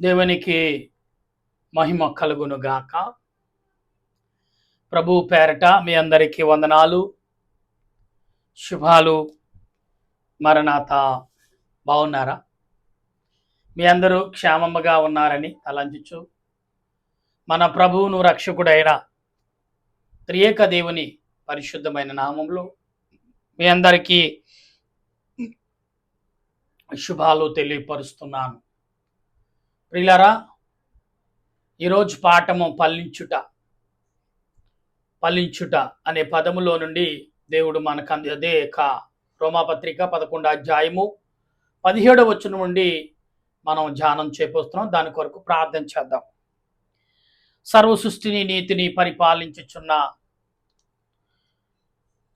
దేవునికి మహిమ కలుగును గాక. ప్రభు పేరట మీ అందరికీ వందనాలు, శుభాలు. మరణాత. బాగున్నారా? మీ అందరూ క్షేమముగా ఉన్నారని తలంచుచు మన ప్రభువును రక్షకుడైన త్రియేక దేవుని పరిశుద్ధమైన నామంలో మీ అందరికీ శుభాలు తెలియపరుస్తున్నాను. ప్రియులారా, ఈరోజు పాఠము ఫలించుట అనే పదములో నుండి దేవుడు మనకు అదే రోమాపత్రిక 11వ అధ్యాయము 17వ వచనం నుండి మనం ధ్యానం చేపొస్తున్నాం. దాని కొరకు ప్రార్థన చేద్దాం. సర్వ సృష్టిని నీతిని పరిపాలించుచున్న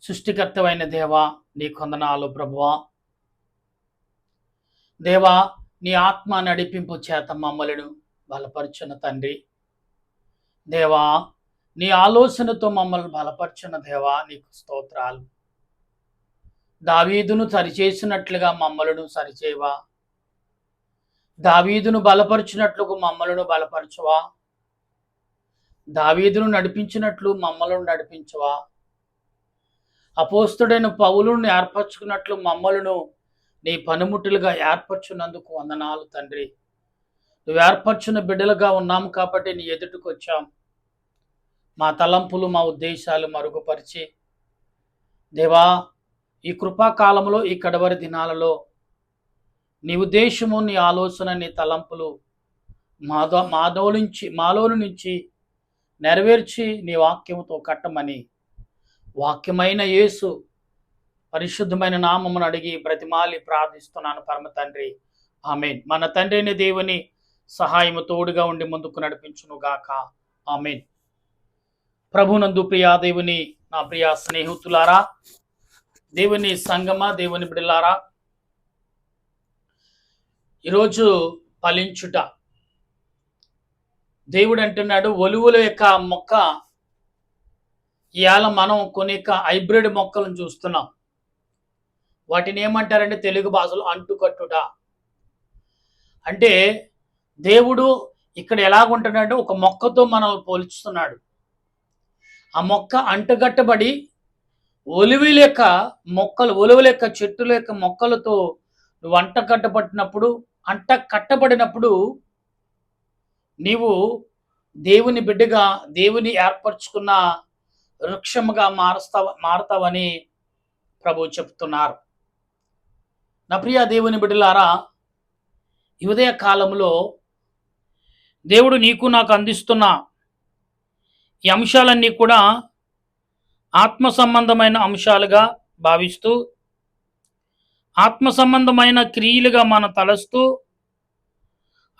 సృష్టికర్తమైన దేవా, నీ కొందనాలు ప్రభువా. దేవా, నీ ఆత్మ నడిపింపు చేత మమ్మలను బలపరచున తండ్రి. దేవా, నీ ఆలోచనతో మమ్మల్ని బలపరచున దేవా, నీకు స్తోత్రాలు. దావీదును సరిచేసినట్లుగా మమ్మలను సరిచేవా. దావీదును బలపరిచినట్లుగా మమ్మలను బలపరచువా. దావీదును నడిపించినట్లు మమ్మలను నడిపించువా. అపోస్తుడైన పౌలును ఏర్పరచుకున్నట్లు మమ్మలను నీ పనిముట్టులుగా ఏర్పరచున్నందుకు వందనాలు తండ్రి. నువ్వు ఏర్పరచున్న బిడ్డలుగా ఉన్నాము కాబట్టి నీ ఎదుటికి వచ్చాం. మా తలంపులు, మా ఉద్దేశాలు మరుగుపరిచి దేవా, ఈ కృపాకాలంలో, ఈ కడవరి దినాలలో నీ ఉద్దేశము, నీ ఆలోచన, నీ తలంపులు మాలోని నుంచి నెరవేర్చి నీ వాక్యముతో కట్టమని వాక్యమైన యేసు పరిశుద్ధమైన నామమును అడిగి బ్రతిమాలి ప్రార్థిస్తున్నాను పరమ తండ్రి, ఆమేన్. మన తండ్రి అయిన దేవుని సహాయము తోడుగా ఉండి ముందుకు నడిపించును గాక, ఆమేన్. ప్రభునందు ప్రియా దేవుని నా ప్రియా స్నేహితులారా, దేవుని సంగమ, దేవుని బిడ్డలారా, ఈరోజు ఫలించుట. దేవుడు అంటున్నాడు, ఒలువల యొక్క మొక్క. ఇవాళ మనం కొన్ని హైబ్రిడ్ మొక్కలను చూస్తున్నాం. వాటిని ఏమంటారంటే తెలుగు భాషలో అంటుకట్టుట. అంటే దేవుడు ఇక్కడ ఎలాగుంటున్నాడు, ఒక మొక్కతో మనల్ని పోల్చుతున్నాడు. ఆ మొక్క అంటుకట్టబడి ఒలువల యొక్క చెట్టుల యొక్క మొక్కలతో నువ్వు కట్టబడినప్పుడు నీవు దేవుని బిడ్డగా, దేవుని ఏర్పరచుకున్న వృక్షముగా మారతావని ప్రభు చెప్తున్నారు. నా ప్రియ దేవుని బిడ్డలారా, ఈ ఉదయ కాలంలో దేవుడు నీకు నాకు అందిస్తున్న ఈ అంశాలన్నీ కూడా ఆత్మ సంబంధమైన అంశాలుగా భావిస్తూ, ఆత్మ సంబంధమైన క్రియలుగా మనం తలస్తూ,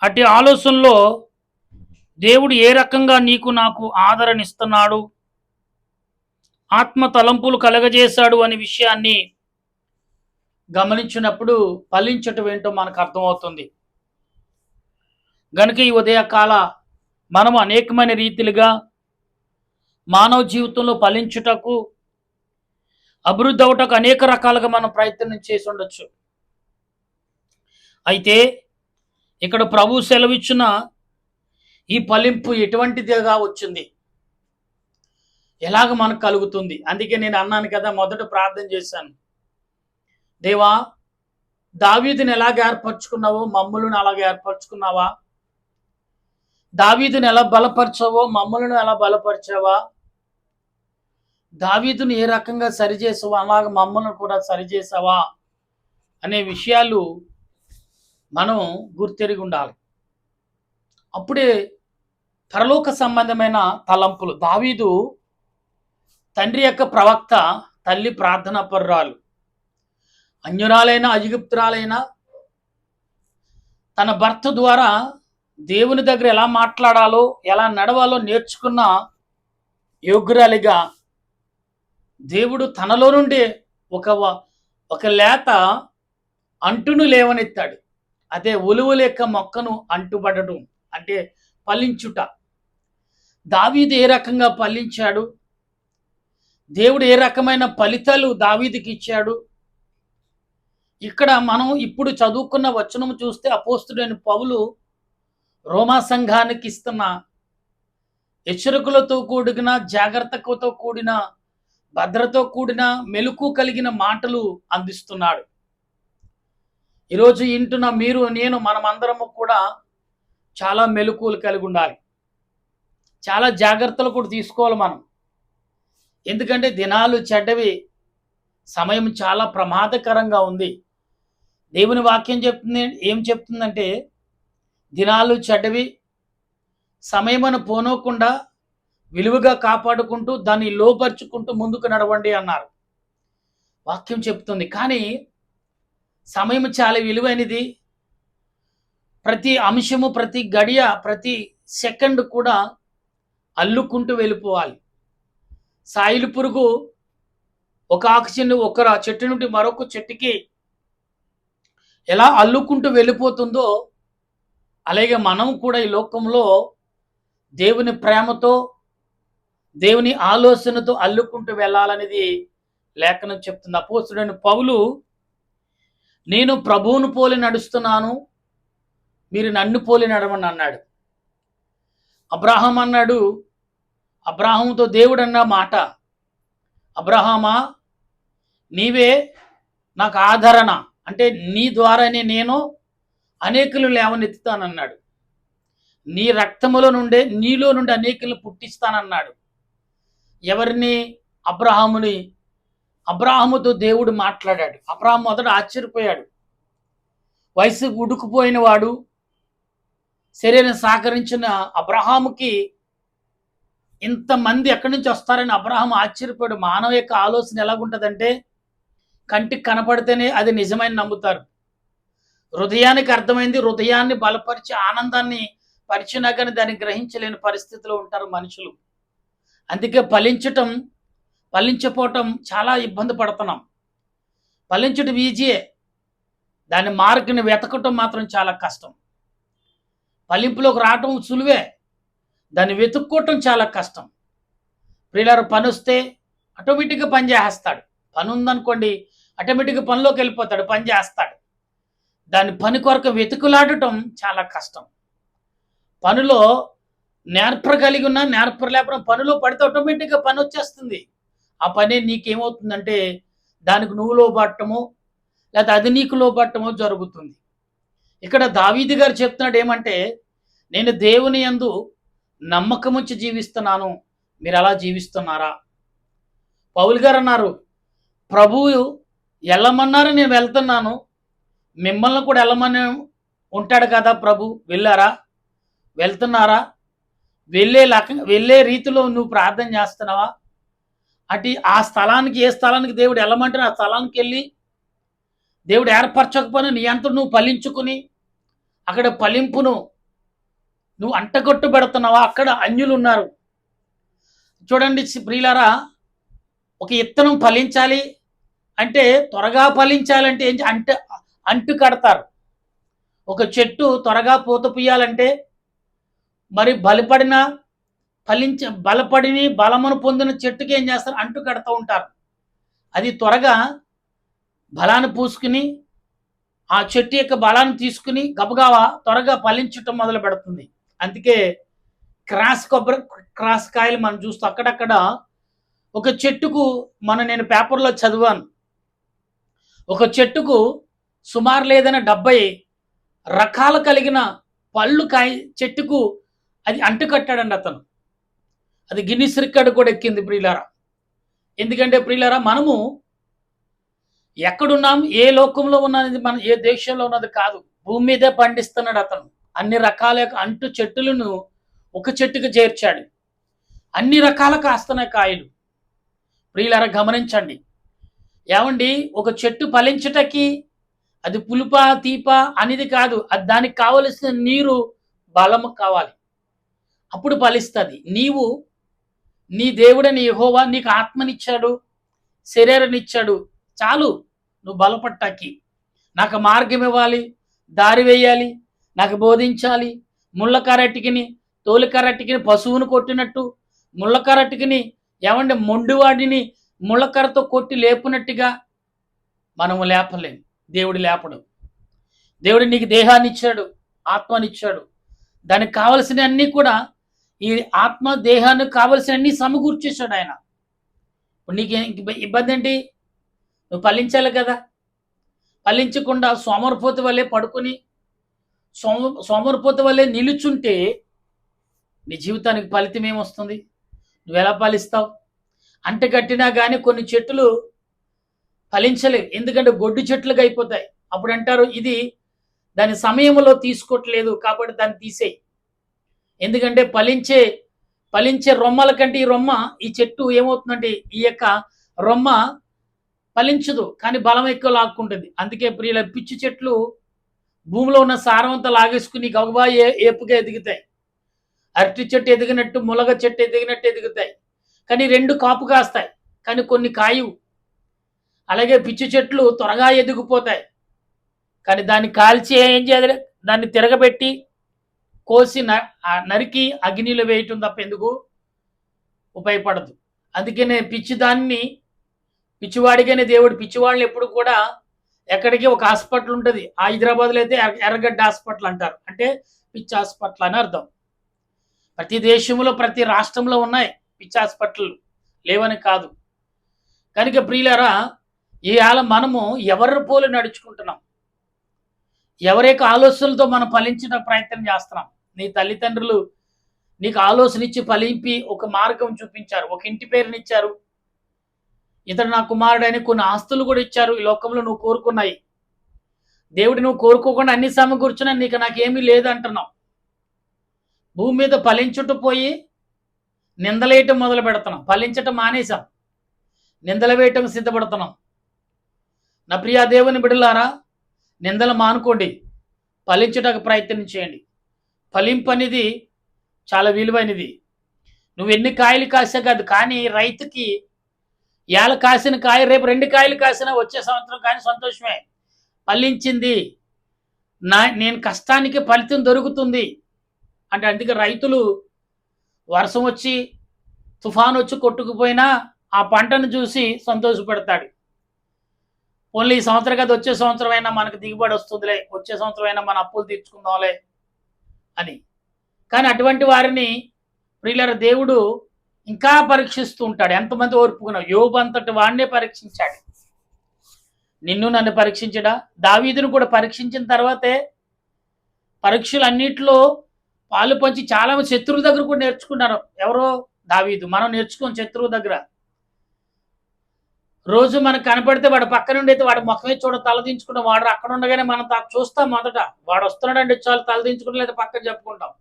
అటు ఆలోచనలో దేవుడు ఏ రకంగా నీకు నాకు ఆదరణిస్తున్నాడు, ఆత్మ తలంపులు కలగజేశాడు అనే విషయాన్ని గమనించినప్పుడు ఫలించటం ఏంటో మనకు అర్థమవుతుంది. గనుక ఈ ఉదయకాల మనం అనేకమైన రీతిలుగా మానవ జీవితంలో ఫలించుటకు, అభివృద్ధి అవటకు అనేక రకాలుగా మనం ప్రయత్నం చేసి ఉండొచ్చు. అయితే ఇక్కడ ప్రభు సెలవిచ్చిన ఈ ఫలింపు ఎటువంటిదిగా వచ్చింది, ఎలాగ మనకు కలుగుతుంది? అందుకే నేను అన్నాను కదా, మొదట ప్రార్థన చేశాను. దేవా, దావీదుని ఎలాగ ఏర్పరచుకున్నావో మమ్మలను అలాగే ఏర్పరచుకున్నావా? దావీదుని ఎలా బలపరచావో మమ్మలను ఎలా బలపరిచావా? దావీదుని ఏ రకంగా సరిచేసావో అలాగ మమ్మల్ని కూడా సరిచేసావా అనే విషయాలు మనం గుర్తెరిగి ఉండాలి. అప్పుడే పరలోక సంబంధమైన తలంపులు. దావీదు తండ్రి యొక్క ప్రవక్త, తల్లి ప్రార్థనా పరురాలు. అన్యురాలైన, ఐగుప్తురాలైన తన భర్త ద్వారా దేవుని దగ్గర ఎలా మాట్లాడాలో, ఎలా నడవాలో నేర్చుకున్న యోగ్యురాలిగా దేవుడు తనలో నుండి ఒక లేత అంటును లేవనెత్తాడు. అదే ఒలువల యొక్క మొక్కను అంటుపడటం అంటే ఫలించుట. దావీదు ఏ రకంగా ఫలించాడు, దేవుడు ఏ రకమైన ఫలితాలు దావీదుకి ఇచ్చాడు, ఇక్కడ మనం ఇప్పుడు చదువుకున్న వచనం చూస్తే అపోస్తుడైన పౌలు రోమా సంఘానికి ఇస్తున్న హెచ్చరికలతో కూడిన, జాగ్రత్తతో కూడిన, భద్రతో కూడిన, మెలకు కలిగిన మాటలు అందిస్తున్నాడు. ఈరోజు ఇంటున్న మీరు, నేను, మనమందరము కూడా చాలా మెలకువలు కలిగి ఉండాలి. చాలా జాగ్రత్తలు కూడా తీసుకోవాలి మనం. ఎందుకంటే దినాలు చెడ్డవి, సమయం చాలా ప్రమాదకరంగా ఉంది. దేవుని వాక్యం ఏం చెప్తుందంటే దినాలు చెడ్డవి, సమయమును పోనోకుండా విలువగా కాపాడుకుంటూ దాన్ని లోపరుచుకుంటూ ముందుకు నడవండి అన్నారు. వాక్యం చెప్తుంది. కానీ సమయం చాలా విలువైనది. ప్రతి అంశము, ప్రతి గడియ, ప్రతి సెకండ్ కూడా అల్లుకుంటూ వెళ్ళిపోవాలి. సాయిలు పురుగు ఒక ఆక్సిజన్ ఒక చెట్టు నుండి మరొక చెట్టుకి ఎలా అల్లుకుంటూ వెళ్ళిపోతుందో అలాగే మనం కూడా ఈ లోకంలో దేవుని ప్రేమతో, దేవుని ఆలోచనతో అల్లుకుంటూ వెళ్ళాలనేది లేఖనం చెప్తుంది. అపోస్తుడైన పౌలు, నేను ప్రభువును పోలి నడుస్తున్నాను, మీరు నన్ను పోలి నడవండి అన్నాడు. అబ్రాహాం అన్నాడు, అబ్రాహాముతో దేవుడు అన్న మాట, అబ్రహామా నీవే నాకు ఆదరణ, అంటే నీ ద్వారానే నేను అనేకులు లేవనెత్తుతానన్నాడు. నీ రక్తములో నుండే, నీలో నుండి అనేకులను పుట్టిస్తానన్నాడు. ఎవరిని? అబ్రహాముని. అబ్రహాముతో దేవుడు మాట్లాడాడు. అబ్రహాము మొదట ఆశ్చర్యపోయాడు. వయసు ఉడుకుపోయిన వాడు, శరీరం సహకరించిన అబ్రహాముకి ఇంతమంది ఎక్కడి నుంచి వస్తారని అబ్రహాము ఆశ్చర్యపోయాడు. మానవ యొక్క ఆలోచన ఎలాగుంటుందంటే కంటికి కనపడితేనే అది నిజమైన నమ్ముతారు. హృదయానికి అర్థమైంది, హృదయాన్ని బలపరిచి ఆనందాన్ని పరిచినా కానీ దాన్ని గ్రహించలేని పరిస్థితిలో ఉంటారు మనుషులు. అందుకే ఫలించపోవటం చాలా ఇబ్బంది పడుతున్నాం. ఫలించడం ఈజీయే, దాని మార్గని వెతకటం మాత్రం చాలా కష్టం. ఫలింపులోకి రావటం సులువే, దాన్ని వెతుక్కోవటం చాలా కష్టం. ప్రియులారు, పని వస్తే ఆటోమేటిక్గా పని చేస్తాడు. పని ఉందనుకోండి, ఆటోమేటిక్గా పనిలోకి వెళ్ళిపోతాడు, పని చేస్తాడు. దాని పని కొరకు వెతుకులాడటం చాలా కష్టం. పనిలో నేర్పరగలిగి ఉన్నా నేర్పరలేకపోయినా పనిలో పడితే ఆటోమేటిక్గా పని వచ్చేస్తుంది. ఆ పని నీకేమవుతుందంటే దానికి నువ్వు లోబట్టమో లేదా అది నీకు లోబట్టమో జరుగుతుంది. ఇక్కడ దావీదు గారు చెప్తున్నాడు ఏమంటే, నేను దేవుని యందు నమ్మకముంచి జీవిస్తున్నాను, మీరు అలా జీవిస్తున్నారా? పౌలు గారు అన్నారు, ప్రభువు వెళ్ళమన్నారు, నేను వెళ్తున్నాను, మిమ్మల్ని కూడా వెళ్ళమని ఉంటాడు కదా ప్రభు, వెళ్ళారా? వెళ్తున్నారా? వెళ్ళే రీతిలో నువ్వు ప్రార్థన చేస్తున్నావా? అటు ఆ స్థలానికి, ఏ స్థలానికి దేవుడు వెళ్ళమంటే ఆ స్థలానికి వెళ్ళి దేవుడు ఏర్పరచకపోయినా నీ అంతా నువ్వు ఫలించుకుని అక్కడ ఫలింపును నువ్వు అంటగొట్టు పెడుతున్నావా? అక్కడ అన్యులు ఉన్నారు. చూడండి ప్రియులారా, ఒక ఇత్తనం ఫలించాలి అంటే, త్వరగా ఫలించాలంటే ఏం అంటు కడతారు. ఒక చెట్టు త్వరగా పూత పూయాలంటే మరి బలమును పొందిన చెట్టుకి ఏం చేస్తారు? అంటు కడతా ఉంటారు. అది త్వరగా బలాన్ని పూసుకుని ఆ చెట్టు యొక్క బలాన్ని తీసుకుని గబగబా త్వరగా ఫలించటం మొదలు పెడుతుంది. అందుకే క్రాస్ కాయలు మనం చూస్తూ అక్కడక్కడ ఒక చెట్టుకు నేను పేపర్లో చదివాను, ఒక చెట్టుకు సుమారు లేదైనా 70 రకాలు కలిగిన పళ్ళు చెట్టుకు అది అంటు కట్టాడండి అతను. అది గిన్నిస్ రికార్డు కూడా ఎక్కింది ప్రియులారా. ఎందుకంటే ప్రియులారా, మనము ఎక్కడున్నాం, ఏ లోకంలో ఉన్నది, మన ఏ దేశంలో ఉన్నది కాదు, భూమి మీదే పండిస్తున్నాడు అతను. అన్ని రకాల అంటు చెట్టులను ఒక చెట్టుకు చేర్చాడు. అన్ని రకాల కాస్తున్నాయి కాయలు. ప్రియులారా గమనించండి. ఏమండి, ఒక చెట్టు ఫలించటకి అది పులుప తీప అనేది కాదు, అది దానికి కావలసిన నీరు, బలము కావాలి, అప్పుడు ఫలిస్తుంది. నీ దేవుడని యెహోవా నీకు ఆత్మనిచ్చాడు, శరీరాన్నిచ్చాడు, చాలు నువ్వు బలపట్టాకి. నాకు మార్గం ఇవ్వాలి, దారి వేయాలి, నాకు బోధించాలి. ముళ్ళకరటికిని తోలికరటికిని పశువును కొట్టినట్టు ముళ్ళకరటికిని ఏమంటే మొండివాడిని ముళ్ళకరతో కొట్టి లేపునట్టుగా మనము లేపలేం. దేవుడు లేపడు. దేవుడు నీకు దేహాన్ని ఇచ్చాడు, ఆత్మనిచ్చాడు. దానికి కావలసిన అన్నీ కూడా ఈ ఆత్మ దేహానికి కావలసిన అన్ని సమకూర్చేశాడు ఆయన. ఇప్పుడు నీకు ఇబ్బంది ఏంటి? నువ్వు ఫలించాలి కదా. ఫలించకుండా సోమరిపోతు వల్లే పడుకుని సోమరిపోతు వల్లే నిలుచుంటే నీ జీవితానికి ఫలితం ఏమొస్తుంది? నువ్వు ఎలా ఫలిస్తావు? అంటె కట్టినా కానీ కొన్ని చెట్లు ఫలించలేవు, ఎందుకంటే గొడ్డు చెట్లుగా అయిపోతాయి. అప్పుడు అంటారు ఇది దాని సమయంలో తీసుకోవట్లేదు కాబట్టి దాన్ని తీసేయి. ఎందుకంటే ఫలించే రొమ్మల కంటే ఈ చెట్టు ఏమవుతుందంటే ఈ యొక్క రొమ్మ ఫలించదు, కానీ బలం ఎక్కువ లాక్కుంటుంది. అందుకే ప్రియుల పిచ్చి చెట్లు భూమిలో ఉన్న సారవంతా లాగేసుకుని గబగబా ఏపుగా ఎదుగుతాయి. అరటి చెట్టు ఎదిగినట్టు ములగ చెట్టు ఎదిగినట్టు ఎదుగుతాయి, కానీ రెండు కాపు కాస్తాయి, కానీ కొన్ని కాయవు. అలాగే పిచ్చి చెట్లు త్వరగా ఎదిగిపోతాయి, కానీ దాన్ని కాల్చి ఏం చేయాలి? దాన్ని తిరగబెట్టి కోసి నరికి అగ్నిలో వేయటం తప్ప ఎందుకు ఉపయోగపడదు. అందుకనే పిచ్చివాడిగానే దేవుడు పిచ్చివాళ్ళని ఎప్పుడు కూడా ఎక్కడికి ఒక హాస్పిటల్ ఉంటుంది. హైదరాబాద్లో అయితే ఎర్రగడ్డ హాస్పిటల్ అంటారు, అంటే పిచ్చి హాస్పిటల్ అని అర్థం. ప్రతి దేశంలో ప్రతి రాష్ట్రంలో ఉన్నాయి పిచ్చి హాస్పిటల్, లేవని కాదు. కనుక ప్రియులారా, ఇవాళ మనము ఎవరి పోలి నడుచుకుంటున్నాం? ఎవరి యొక్క ఆలోచనలతో మనం ఫలించడం ప్రయత్నం చేస్తున్నాం? నీ తల్లిదండ్రులు నీకు ఆలోచన ఇచ్చి ఫలింపి ఒక మార్గం చూపించారు, ఒక ఇంటి పేరునిచ్చారు, ఇతడు నా కుమారుడు అని కొన్ని ఆస్తులు కూడా ఇచ్చారు. ఈ లోకంలో నువ్వు కోరుకున్నాయి. దేవుడు నువ్వు కోరుకోకుండా అన్ని సమకూర్చున్నా నాకేమీ లేదు అంటున్నావు. భూమి మీద ఫలించుట పోయి నిందలేయటం మొదలు పెడుతున్నాం. ఫలించటం మానేశాం, నిందలు వేయటం సిద్ధపడుతున్నాం. నా ప్రియా దేవుని బిడ్డలారా, నిందలు మానుకోండి, ఫలించుటకు ప్రయత్నం చేయండి. ఫలింపు అనేది చాలా విలువైనది. నువ్వు ఎన్ని కాయలు కాసా కాదు, కానీ రైతుకి ఏళ్ళ కాసిన కాయ రేపు 2 కాయలు కాసినా వచ్చే సంవత్సరం కానీ సంతోషమే. ఫలించింది, నేను కష్టానికి ఫలితం దొరుకుతుంది అంటే. అందుకే రైతులు వర్షం వచ్చి తుఫాను వచ్చి కొట్టుకుపోయినా ఆ పంటను చూసి సంతోషపడతాడు. ఓన్లీ ఈ సంవత్సరం కదా, వచ్చే సంవత్సరం అయినా మనకు దిగుబడి వస్తుందిలే, వచ్చే సంవత్సరం అయినా మన అప్పులు తీర్చుకుందాంలే అని. కానీ అటువంటి వారిని ప్రియులారా దేవుడు ఇంకా పరీక్షిస్తూ ఉంటాడు. ఎంతమంది ఓర్పుకున్నావు? యోబు అంతటి వాడినే పరీక్షించాడు. నిన్ను నన్ను పరీక్షించడా? దావీదును కూడా పరీక్షించిన తర్వాతే పరీక్షలు అన్నింటిలో పాలు పంచి చాలా మంది శత్రువుల దగ్గర కూడా నేర్చుకున్నారు. ఎవరో దావీదు. మనం నేర్చుకోం శత్రువు దగ్గర. రోజు మనకు కనపడితే వాడు పక్క నుండి అయితే వాడు ముఖమే తలదించుకుంటాం. వాడు అక్కడ ఉండగానే మనం చూస్తాం. మొదట వాడు వస్తున్నాడంటే చాలు తలదించుకుంటాం, లేదా పక్కన చెప్పుకుంటాం.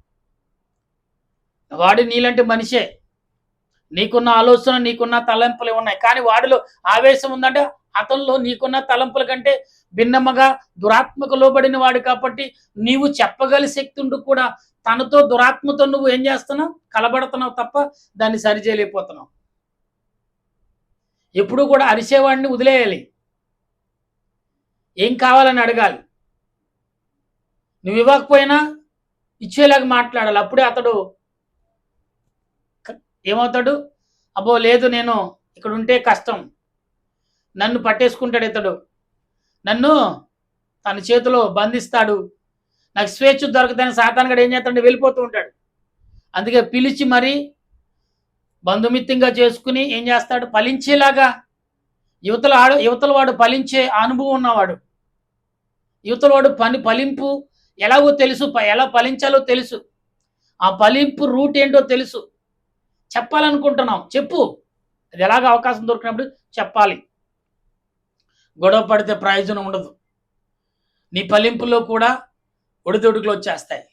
వాడు నీలాంటి మనిషే, నీకున్న ఆలోచన నీకున్న తలంపులు ఉన్నాయి, కానీ వాడిలో ఆవేశం ఉందంటే అతనిలో నీకున్న తలంపుల కంటే భిన్నముగా దురాత్మకు లోబడిన వాడు. కాబట్టి నీవు చెప్పగల శక్తి ఉండి కూడా తనతో దురాత్మతో నువ్వు ఏం చేస్తున్నావు? కలబడుతున్నావు తప్ప దాన్ని సరిచేయలేకపోతున్నావు. ఎప్పుడు కూడా అరిసేవాడిని వదిలేయాలి, ఏం కావాలని అడగాలి. నువ్వు ఇవ్వకపోయినా ఇచ్చేలాగా మాట్లాడాలి. అప్పుడే అతడు ఏమవుతాడు? అబ్బో లేదు, నేను ఇక్కడ ఉంటే కష్టం, నన్ను పట్టేసుకుంటాడు ఇతడు, నన్ను తన చేతిలో బంధిస్తాడు, నాకు స్వేచ్ఛ దొరకదని సాతానుగాడు ఏం చేస్తాడు? వెళ్ళిపోతూ ఉంటాడు. అందుకే పిలిచి మరీ బంధుమిత్తంగా చేసుకుని ఏం చేస్తాడు? ఫలించేలాగా. యువతల వాడు ఫలించే అనుభవం ఉన్నవాడు, యువతల వాడు ఫలింపు ఎలాగో తెలుసు, ఎలా ఫలించాలో తెలుసు, ఆ ఫలింపు రూట్ ఏంటో తెలుసు. చెప్పాలనుకుంటున్నాం, చెప్పు. అది ఎలాగ అవకాశం దొరికినప్పుడు చెప్పాలి. గొడవ పడితే ప్రయోజనం ఉండదు. నీ ఫలింపులో కూడా ఒడిదొడుకులు వచ్చేస్తాయి.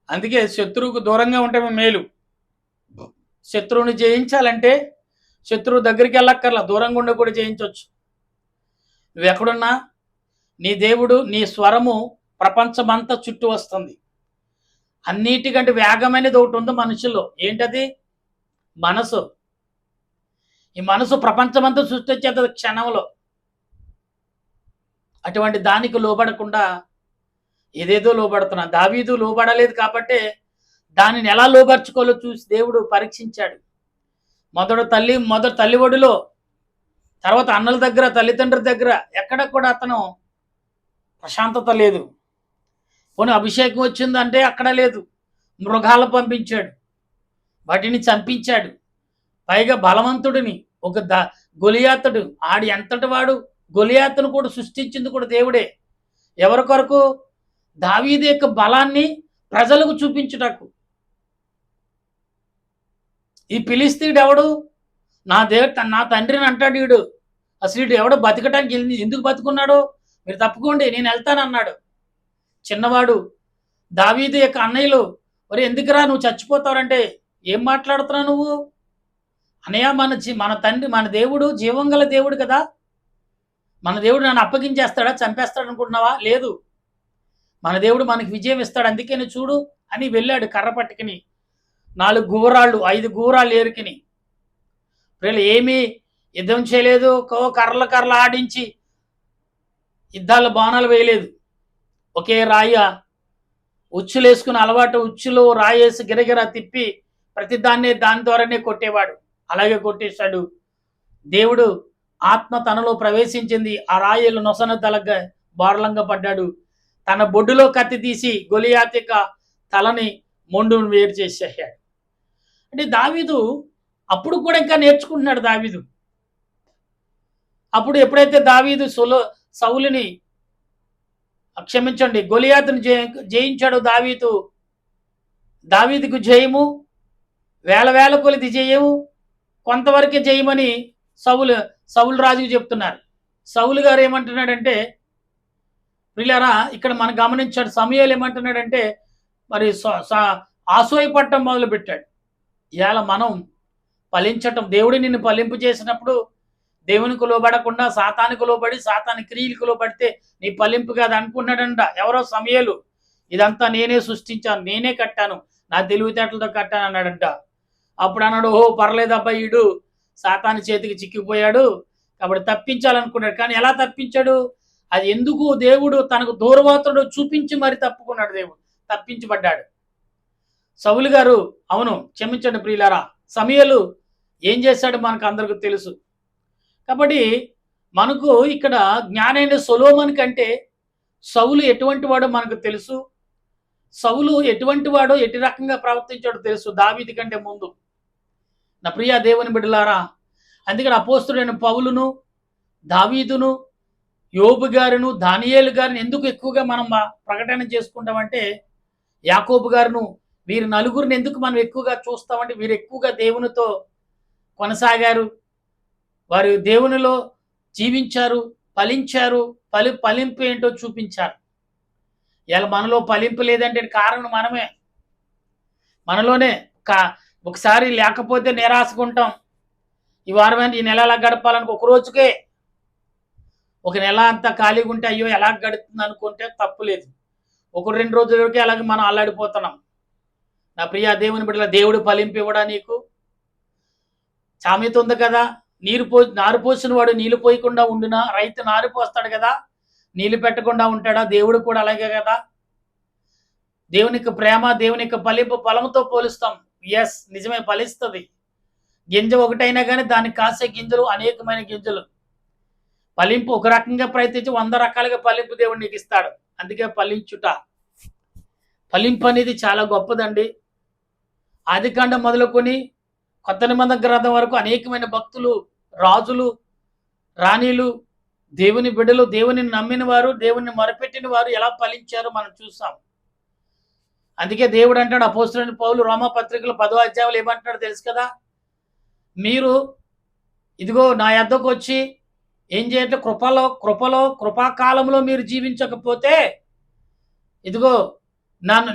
అందుకే శత్రువుకు దూరంగా ఉంటే మేలు. శత్రువుని జయించాలంటే శత్రువు దగ్గరికి వెళ్ళక్కర్లా, దూరంగా ఉండి కూడా జయించవచ్చు. నువ్వు ఎక్కడున్నా నీ దేవుడు, నీ స్వరము ప్రపంచమంతా చుట్టూ వస్తుంది. అన్నిటికంటే వేగమైనది ఒకటి ఉంది మనుషుల్లో. ఏంటది? మనసు. ఈ మనసు ప్రపంచమంతా సృష్టించేది క్షణంలో. అటువంటి దానికి లోబడకుండా ఏదేదో లోబడుతున్నా. దావీదు లోబడలేదు కాబట్టి దానిని ఎలా లోబర్చుకోవాలో చూసి దేవుడు పరీక్షించాడు. మొదట తల్లి ఒడిలో, తర్వాత అన్నల దగ్గర, తల్లిదండ్రుల దగ్గర ఎక్కడ కూడా అతను ప్రశాంతత లేదు. పోనీ అభిషేకం వచ్చిందంటే అక్కడ లేదు. మృగాలు పంపించాడు, వాటిని చంపించాడు. పైగా బలవంతుడిని ఒక గొలియాతుడు, ఆడి ఎంతటి వాడు, గొలియాతును కూడా సృష్టించింది కూడా దేవుడే. ఎవరి కొరకు? దావీదు యొక్క బలాన్ని ప్రజలకు చూపించుటకు. ఈ ఫిలిష్తీయుడు ఎవడు? నా తండ్రిని అంటాడు వీడు. అసలు వీడు ఎవడో బతకటానికి ఎందుకు బతుకున్నాడు? మీరు తప్పుకోండి, నేను వెళ్తానన్నాడు. చిన్నవాడు దావీదు యొక్క అన్నయ్యలు, మరి ఎందుకురా నువ్వు చచ్చిపోతావంటే, ఏం మాట్లాడుతున్నావు నువ్వు? అనయ్య, మన తండ్రి, మన దేవుడు జీవం గల దేవుడు కదా. మన దేవుడు నన్ను అప్పగించేస్తాడా, చంపేస్తాడు అనుకుంటున్నావా? లేదు, మన దేవుడు మనకి విజయం ఇస్తాడు, అందుకే నువ్వు చూడు అని వెళ్ళాడు. కర్ర పట్టుకుని 4 గూరాళ్ళు 5 గూరాళ్ళు ఏరుకుని. వీళ్ళు ఏమీ యుద్ధం చేయలేదు, కర్రలు ఆడించి యుద్ధాల బాణాలు వేయలేదు. ఒకే రాయ ఉచ్చులు వేసుకుని అలవాటు, ఉచ్చులో రాయేసి గిరగిరా తిప్పి ప్రతి దాన్ని దాని ద్వారానే కొట్టేవాడు. అలాగే కొట్టేశాడు. దేవుడు ఆత్మ తనలో ప్రవేశించింది. ఆ రాయేలు నొసన తలగా బారలంగా పడ్డాడు. తన బొడ్డులో కత్తి తీసి గొలియాతు యొక్క తలని మొండును వేరు చేసేసాడు. అంటే దావీదు అప్పుడు కూడా ఇంకా నేర్చుకుంటున్నాడు. దావీదు అప్పుడు ఎప్పుడైతే దావీదు సౌలుని క్షమించండి గొలియాతును జయించాడు దావీదుకు జయము, వేల కొలిది జయము, కొంతవరకే జయమని సౌలు రాజుకు చెప్తున్నారు. సౌలు గారు ఏమంటున్నాడంటే, ప్రియులారా ఇక్కడ మనం గమనించాడు, సమూయేలు ఏమంటున్నాడంటే, మరి ఆసోయపట్టం మొదలు పెట్టాడు. ఇవాళ మనం ఫలించటం, దేవుడు నిన్ను ఫలింపు చేసినప్పుడు దేవునికి లోబడకుండా సాతానికి లోబడి, సాతాని క్రియలకు లోబడితే నీ ఫలింపు కాదు అనుకున్నాడంట. ఎవరో సమూయేలు, ఇదంతా నేనే సృష్టించాను, నేనే కట్టాను, నా తెలివితేటలతో కట్టాను అన్నాడంట. అప్పుడు అన్నాడు, ఓహో పర్లేదబ్బా, ఈడు సాతాని చేతికి చిక్కిపోయాడు కాబట్టి తప్పించాలనుకున్నాడు. కానీ ఎలా తప్పించాడు? అది ఎందుకు? దేవుడు తనకు దూరవాతుడు చూపించి మరి తప్పుకున్నాడు. దేవుడు తప్పించబడ్డాడు. సౌలు గారు, అవును క్షమించండి ప్రియులారా, సమూయేలు ఏం చేశాడు మనకు అందరికీ తెలుసు. కాబట్టి మనకు ఇక్కడ జ్ఞానైన సొలొమోను కంటే సౌలు ఎటువంటి వాడో మనకు తెలుసు. సౌలు ఎటువంటి వాడో, ఎటు రకంగా ప్రవర్తించాడో తెలుసు దావీదు కంటే ముందు. నా ప్రియ దేవుని బిడ్డలారా, అందుకని అపోస్తుడైన పౌలును, దావీదును, యోబు గారును, దానియేలు గారిని ఎందుకు ఎక్కువగా మనం ప్రకటన చేసుకుంటామంటే, యాకోబు గారును, వీరి నలుగురిని ఎందుకు మనం ఎక్కువగా చూస్తామంటే, వీరు ఎక్కువగా దేవునితో కొనసాగారు, వారు దేవునిలో జీవించారు, ఫలించారు, ఫలింపు ఏంటో చూపించారు. ఇలా మనలో ఫలింపు లేదంటే కారణం మనమే. మనలోనే ఒకసారి లేకపోతే నిరాశకుంటాం. ఈ వారం ఈ నెల ఎలా గడపాలని ఒక రోజుకే, ఒక నెల అంతా ఖాళీగా ఉంటే అయ్యో ఎలా గడుస్తుంది అనుకుంటే తప్పు లేదు. 1-2 రోజులకి అలాగే మనం అల్లాడిపోతున్నాం. నా ప్రియ దేవుని బిడ్డల, దేవుడు ఫలింపు ఇవ్వడా నీకు? సామెత ఉంది కదా, నారు పోసిన వాడు నీళ్లు పోయకుండా ఉండునా, రైతు నారు పోస్తాడు కదా, నీళ్లు పెట్టకుండా ఉంటాడా? దేవుడు కూడా అలాగే కదా. దేవునికి ప్రేమ, దేవుని యొక్క ఫలింపు ఫలంతో పోలుస్తాం. ఎస్, నిజమే, ఫలిస్తుంది. గింజ ఒకటైనా కానీ దానికి కాసే గింజలు అనేకమైన గింజలు. ఫలింపు ఒక రకంగా ప్రయత్నించి 100 రకాలుగా ఫలింపు దేవుడు నీకు ఇస్తాడు. అందుకే ఫలించుట, ఫలింపు అనేది చాలా గొప్పదండి. ఆదికాండం మొదలుకొని కొత్త నిబంధన గ్రంథం వరకు అనేకమైన భక్తులు, రాజులు, రాణీలు, దేవుని బిడ్డలు, దేవుని నమ్మిన వారు, దేవుని మొరపెట్టిన వారు ఎలా ఫలించారో మనం చూసాం. అందుకే దేవుడు అంటాడు, అపోస్తలుడైన పౌలు రోమా పత్రికలో 10వ అధ్యాయంలో ఏమంటాడు తెలుసు కదా, మీరు ఇదిగో నా యొద్దకు వచ్చి ఏం చేయట్లే, కృపాకాలంలో మీరు జీవించకపోతే ఇదిగో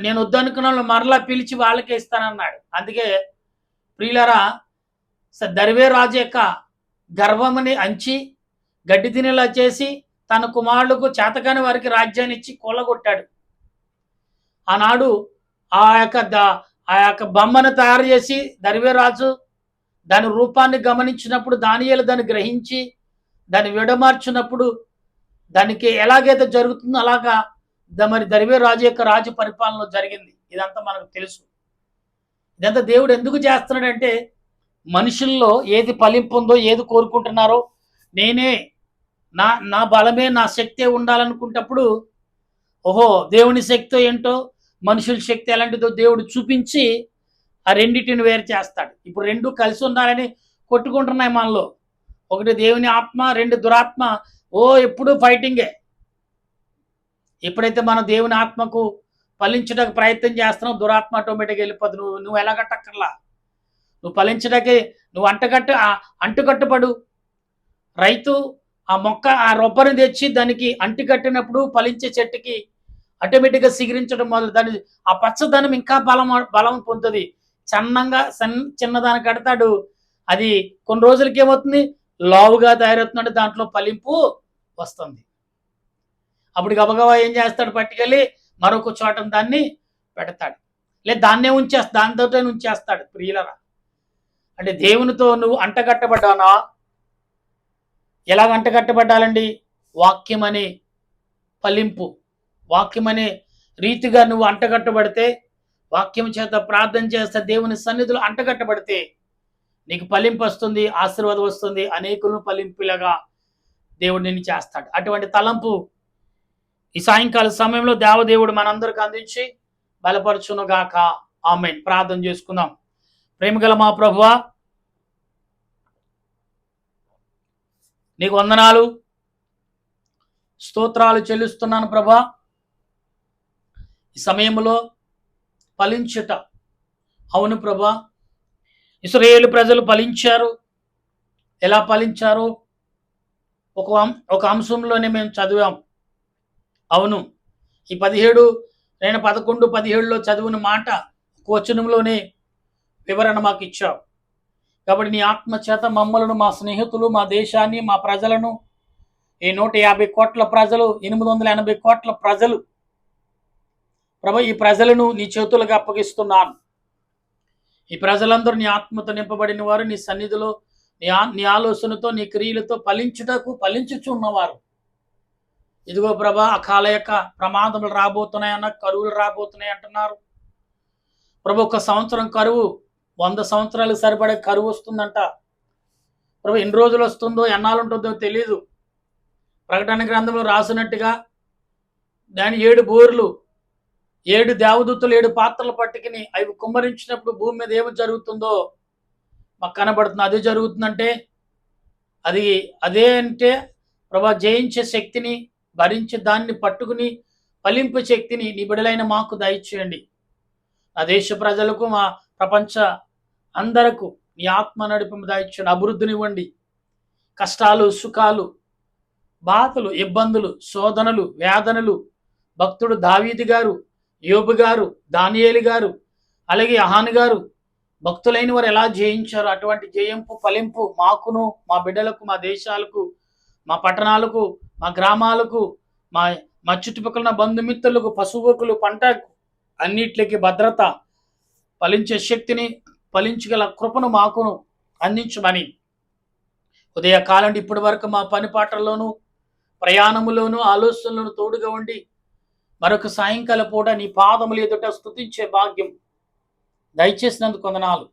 నేను వద్దనుకున్న మరలా పిలిచి వాళ్ళకే ఇస్తానన్నాడు. అందుకే ప్రియులారా, దరివే రాజు యొక్క గర్వముని అంచి గడ్డి తినేలా చేసి తన కుమారులకు చేతకాని వారికి రాజ్యాన్ని ఇచ్చి కొల్లగొట్టాడు. ఆనాడు ఆ యొక్క బొమ్మను తయారు చేసి దరివే రాజు దాని రూపాన్ని గమనించినప్పుడు దానియేలు దాన్ని గ్రహించి దాన్ని విడమార్చినప్పుడు దానికి ఎలాగైతే జరుగుతుందో అలాగా మరి దరివే రాజు యొక్క రాజు పరిపాలనలో జరిగింది. ఇదంతా మనకు తెలుసు. ఇదంతా దేవుడు ఎందుకు చేస్తున్నాడంటే, మనుషుల్లో ఏది ఫలింపు ఉందో, ఏది కోరుకుంటున్నారో, నేనే నా బలమే, నా శక్తే ఉండాలనుకుంటప్పుడు, ఓహో దేవుని శక్తి ఏంటో, మనుషుల శక్తి ఎలాంటిదో దేవుడు చూపించి ఆ రెండింటిని వేరు చేస్తాడు. ఇప్పుడు రెండు కలిసి ఉండాలని కొట్టుకుంటున్నాయి మనలో. ఒకటి దేవుని ఆత్మ, రెండు దురాత్మ. ఎప్పుడు ఫైటింగే. ఎప్పుడైతే మనం దేవుని ఆత్మకు ఫలించడానికి ప్రయత్నం చేస్తున్నావు, దురాత్మ ఆటోమేటిక్గా వెళ్ళిపోతుంది. నువ్వు ఎలాగట్టక్కర్లా. నువ్వు ఫలించడానికి నువ్వు అంటుకట్టుపడు. రైతు ఆ మొక్క, ఆ రొబ్బని తెచ్చి దానికి అంటుకట్టినప్పుడు ఫలించే చెట్టుకి ఆటోమేటిక్గా సిగిరించడం మొదలు, దాని ఆ పచ్చదనం ఇంకా బలం పొందుతుంది. చిన్నదాన్ని కడతాడు, అది కొన్ని రోజులకి ఏమవుతుంది, లావుగా తయారవుతుందంటే దాంట్లో ఫలింపు వస్తుంది. అప్పుడు గబగబా ఏం చేస్తాడు, పట్టుకెళ్ళి మరొక చోట దాన్ని పెడతాడు, లేదా దానితోటే ఉంచేస్తాడు. ప్రియులరా, అంటే దేవునితో నువ్వు అంటగట్టబడ్డానా? ఎలాగ అంటగట్టబడ్డాలండి? వాక్యం అనే ఫలింపు, వాక్యం అనే రీతిగా నువ్వు అంటగట్టబడితే, వాక్యం చేత ప్రార్థన చేస్తే, దేవుని సన్నిధిలో అంటగట్టబడితే నీకు ఫలింపు వస్తుంది, ఆశీర్వాదం వస్తుంది, అనేకులను ఫలింపులుగా దేవుడు నిన్ను చేస్తాడు. అటువంటి తలంపు ఈ సాయంకాల సమయంలో దేవదేవుడు మనందరికి అందించి బలపరచునుగాక. ఆమేన్. ప్రార్థన చేసుకుందాం. ప్రేమగల మా ప్రభువా, నీకు వందనాలు, స్తోత్రాలు చెల్లిస్తున్నాను ప్రభా. ఈ సమయంలో ఫలించుట, అవును ప్రభా, ఇశ్రాయేలు ప్రజలు ఫలించారు. ఎలా ఫలించారు? ఒక అంశంలోనే మేము చదివాం. అవును, ఈ 11:17లో చదివిన మాట ఒక వచనంలోనే వివరణ మాకు ఇచ్చావు. కాబట్టి నీ ఆత్మ చేత మమ్మలను, మా స్నేహితులు, మా దేశాన్ని, మా ప్రజలను, ఈ 150 కోట్ల ప్రజలు, 880 కోట్ల ప్రజలు ప్రభు, ఈ ప్రజలను నీ చేతులకు అప్పగిస్తున్నాను. ఈ ప్రజలందరూ నీ ఆత్మతో నింపబడిన వారు, నీ సన్నిధిలో నీ ఆలోచనతో, నీ క్రియలతో ఫలించుచున్నవారు. ఇదిగో ప్రభా, అకాల యొక్క ప్రమాదములు రాబోతున్నాయన్న, కరువులు రాబోతున్నాయి అంటున్నారు ప్రభు. ఒక సంవత్సరం కరువు 100 సంవత్సరాలకు సరిపడే కరువు వస్తుందంట ప్రభు. ఎన్ని రోజులు వస్తుందో, ఎన్నాళ్ళు ఉంటుందో తెలియదు. ప్రకటన గ్రంథంలో రాసినట్టుగా దాని 7 బోర్లు, 7 దేవదూతలు 7 పాత్రలు పట్టుకుని అవి కుమ్మరించినప్పుడు భూమి మీద ఏమి జరుగుతుందో మాకు కనబడుతుంది. అదే జరుగుతుందంటే అదే అంటే ప్రభా, జయించే శక్తిని, భరించి దాన్ని పట్టుకుని ఫలింపు శక్తిని నీ బిడ్డలైన మాకు దయచేయండి. నా దేశ ప్రజలకు, మా ప్రపంచ అందరకు నీ ఆత్మ నడిపి దయచేయండి. అభివృద్ధినివ్వండి. కష్టాలు, సుఖాలు, బాధలు, ఇబ్బందులు, శోధనలు, వేదనలు, భక్తుడు దావీదు గారు, యోబు గారు, దానియేలు గారు, అలాగే అహాను గారు, భక్తులైన వారు ఎలా జయించారు, అటువంటి జయింపు ఫలింపు మాకును, మా బిడ్డలకు, మా దేశాలకు, మా పట్టణాలకు, మా గ్రామాలకు, మా చుట్టుపక్కల బంధుమిత్రులకు, పశువుకులు, పంటకు అన్నిటికి భద్రత, ఫలించే శక్తిని, ఫలించగల కృపను మాకును అందించమని ఉదయకాలం ఇప్పటి వరకు మా పని పాటల్లోనూ, ప్రయాణములోను, ఆలోచనలను తోడుగా ఉండి మరొక సాయంకాల పూట నీ పాదములు ఎదుట స్తుతించే భాగ్యం దయచేసినందుకు వందనాలు.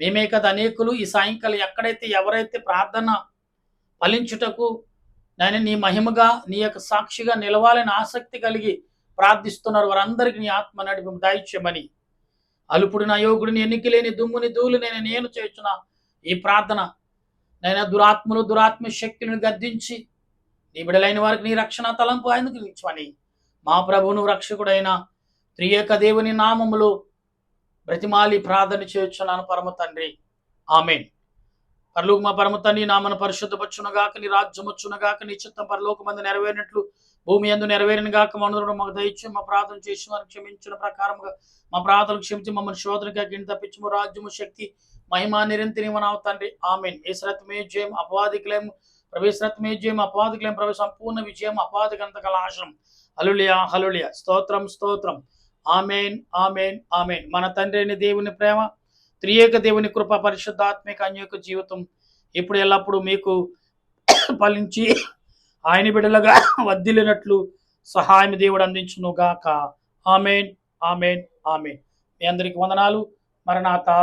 మేమే కదా అనేకులు ఈ సాయంకాలం ఎవరైతే ప్రార్థన ఫలించుటకు నేను నీ మహిమగా, నీ యొక్క సాక్షిగా నిలవాలని ఆసక్తి కలిగి ప్రార్థిస్తున్నారు, వారందరికీ నీ ఆత్మ నడిపి దయచేయమని, అలుపుడు నా యోగుడిని, ఎన్నికలేని దుమ్ముని ధూళి నేను చేస్తున్న ఈ ప్రార్థన నైనా దురాత్మ శక్తులను గద్దించి నీ బిడలైన వారికి నీ రక్షణ తలంపు ఆయనకు ఇచ్చమని మా ప్రభువును రక్షకుడైన త్రియేక దేవుని నామములో బ్రతిమాలి ప్రార్థన చేయుచున్నాను పరమ తండ్రి. ఆమేన్. పరలోక మా పరమ తండ్రి, నామన పరిశుద్ధపరచునగాక, నీ రాజ్యం వచ్చునగాక, నీ చిత్తం పరలోకమందు నెరవేరినట్లు భూమి యందు నెరవేరిన గాక. మనందరం మాకు దయచేసి మా ప్రార్థన చేసి వారిని క్షమించిన ప్రకారముగా మా ప్రార్థనలు క్షమించి మమ్మల్ని శోధనగా గిని తప్పించము. రాజ్యము, శక్తి, మహిమ నిరంతరమనావు తండ్రి. ఆమేన్. యేసురత్నమే జయం, అపవాదికులేము ప్రవేశరత్నమే జయం, అపవాదికులేము ప్రవేశ, సంపూర్ణ విజయం, అపవాదికంత కలాశనం. హల్లెలూయా, హల్లెలూయా. స్తోత్రం, స్తోత్రం. ఆమేన్, ఆమేన్, ఆమేన్. మన తండ్రి అయిన దేవుని ప్రేమ, త్రియేక దేవుని కృప, పరిశుద్ధాత్మిక అన్యోక జీవితం ఇప్పుడు ఎల్లప్పుడూ మీకు ఫలించి ఆయన బిడ్డలుగా వర్ధిల్లినట్లు సహాయం దేవుడు అందించును గాక. ఆమేన్, ఆమేన్, ఆమేన్. మీ అందరికి వందనాలు. మరణాతా.